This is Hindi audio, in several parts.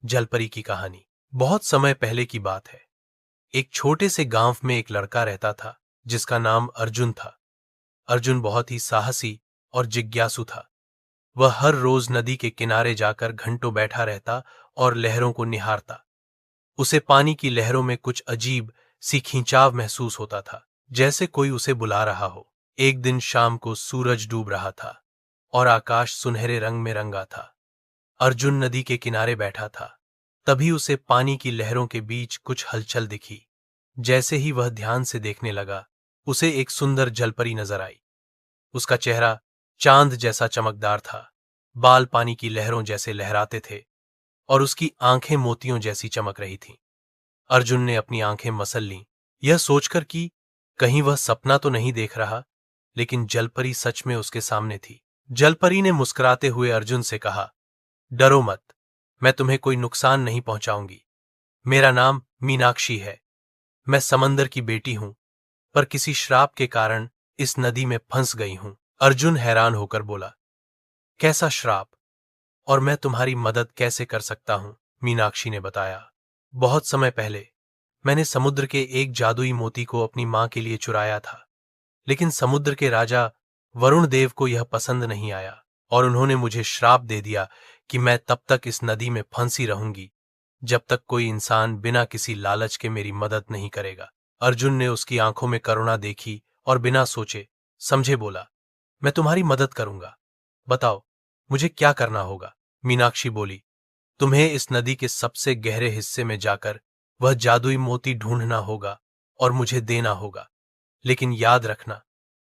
जलपरी की कहानी। बहुत समय पहले की बात है। एक छोटे से गांव में एक लड़का रहता था जिसका नाम अर्जुन था। अर्जुन बहुत ही साहसी और जिज्ञासु था। वह हर रोज नदी के किनारे जाकर घंटों बैठा रहता और लहरों को निहारता। उसे पानी की लहरों में कुछ अजीब सी खिंचाव महसूस होता था, जैसे कोई उसे बुला रहा हो। एक दिन शाम को सूरज डूब रहा था और आकाश सुनहरे रंग में रंगा था। अर्जुन नदी के किनारे बैठा था। तभी उसे पानी की लहरों के बीच कुछ हलचल दिखी। जैसे ही वह ध्यान से देखने लगा, उसे एक सुंदर जलपरी नजर आई। उसका चेहरा चांद जैसा चमकदार था, बाल पानी की लहरों जैसे लहराते थे और उसकी आंखें मोतियों जैसी चमक रही थीं। अर्जुन ने अपनी आंखें मसल लीं, यह सोचकर कि कहीं वह सपना तो नहीं देख रहा, लेकिन जलपरी सच में उसके सामने थी। जलपरी ने मुस्कुराते हुए अर्जुन से कहा, डरो मत, मैं तुम्हें कोई नुकसान नहीं पहुंचाऊंगी। मेरा नाम मीनाक्षी है। मैं समंदर की बेटी हूं, पर किसी श्राप के कारण इस नदी में फंस गई हूं। अर्जुन हैरान होकर बोला, कैसा श्राप, और मैं तुम्हारी मदद कैसे कर सकता हूं? मीनाक्षी ने बताया, बहुत समय पहले मैंने समुद्र के एक जादुई मोती को अपनी मां के लिए चुराया था, लेकिन समुद्र के राजा वरुण देव को यह पसंद नहीं आया और उन्होंने मुझे श्राप दे दिया कि मैं तब तक इस नदी में फंसी रहूंगी जब तक कोई इंसान बिना किसी लालच के मेरी मदद नहीं करेगा। अर्जुन ने उसकी आंखों में करुणा देखी और बिना सोचे समझे बोला, मैं तुम्हारी मदद करूंगा। बताओ, मुझे क्या करना होगा? मीनाक्षी बोली, तुम्हें इस नदी के सबसे गहरे हिस्से में जाकर वह जादुई मोती ढूंढना होगा और मुझे देना होगा। लेकिन याद रखना,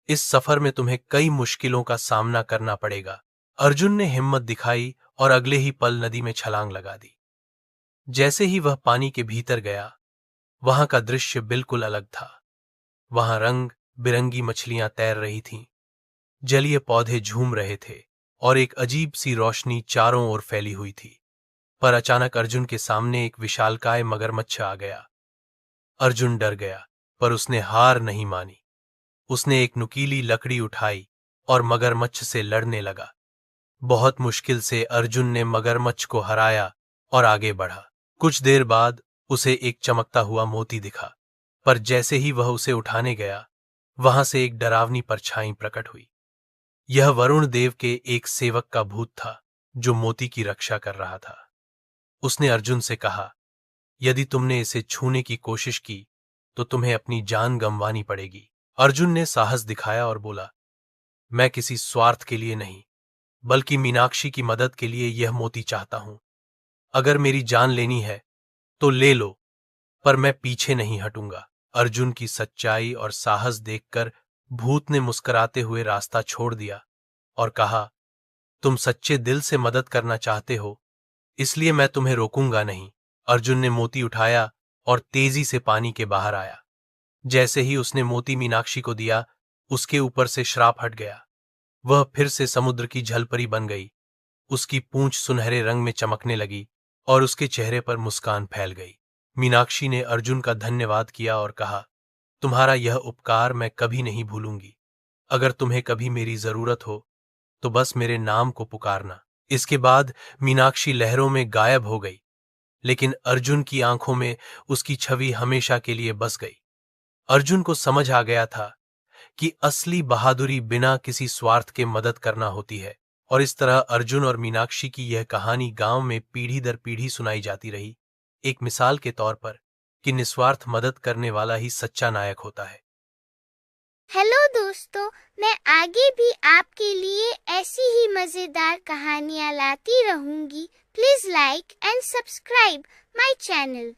इस सफर में तुम्हें कई मुश्किलों का सामना करना पड़ेगा। अर्जुन ने हिम्मत दिखाई और अगले ही पल नदी में छलांग लगा दी। जैसे ही वह पानी के भीतर गया, वहां का दृश्य बिल्कुल अलग था। वहां रंग बिरंगी मछलियां तैर रही थीं, जलीय पौधे झूम रहे थे और एक अजीब सी रोशनी चारों ओर फैली हुई थी। पर अचानक अर्जुन के सामने एक विशालकाय मगरमच्छ आ गया। अर्जुन डर गया, पर उसने हार नहीं मानी। उसने एक नुकीली लकड़ी उठाई और मगरमच्छ से लड़ने लगा। बहुत मुश्किल से अर्जुन ने मगरमच्छ को हराया और आगे बढ़ा। कुछ देर बाद उसे एक चमकता हुआ मोती दिखा, पर जैसे ही वह उसे उठाने गया, वहां से एक डरावनी परछाई प्रकट हुई। यह वरुण देव के एक सेवक का भूत था जो मोती की रक्षा कर रहा था। उसने अर्जुन से कहा, यदि तुमने इसे छूने की कोशिश की तो तुम्हें अपनी जान गंवानी पड़ेगी। अर्जुन ने साहस दिखाया और बोला, मैं किसी स्वार्थ के लिए नहीं, बल्कि मीनाक्षी की मदद के लिए यह मोती चाहता हूं। अगर मेरी जान लेनी है तो ले लो, पर मैं पीछे नहीं हटूंगा। अर्जुन की सच्चाई और साहस देखकर भूत ने मुस्कुराते हुए रास्ता छोड़ दिया और कहा, तुम सच्चे दिल से मदद करना चाहते हो, इसलिए मैं तुम्हें रोकूंगा नहीं। अर्जुन ने मोती उठाया और तेजी से पानी के बाहर आया। जैसे ही उसने मोती मीनाक्षी को दिया, उसके ऊपर से श्राप हट गया। वह फिर से समुद्र की जलपरी बन गई। उसकी पूंछ सुनहरे रंग में चमकने लगी और उसके चेहरे पर मुस्कान फैल गई। मीनाक्षी ने अर्जुन का धन्यवाद किया और कहा, तुम्हारा यह उपकार मैं कभी नहीं भूलूंगी। अगर तुम्हें कभी मेरी जरूरत हो तो बस मेरे नाम को पुकारना। इसके बाद मीनाक्षी लहरों में गायब हो गई, लेकिन अर्जुन की आंखों में उसकी छवि हमेशा के लिए बस गई। अर्जुन को समझ आ गया था कि असली बहादुरी बिना किसी स्वार्थ के मदद करना होती है। और इस तरह अर्जुन और मीनाक्षी की यह कहानी गांव में पीढ़ी दर पीढ़ी सुनाई जाती रही, एक मिसाल के तौर पर कि निस्वार्थ मदद करने वाला ही सच्चा नायक होता है। हेलो दोस्तों, मैं आगे भी आपके लिए ऐसी ही मजेदार कहानियाँ लाती रहूंगी। Please like and subscribe my channel.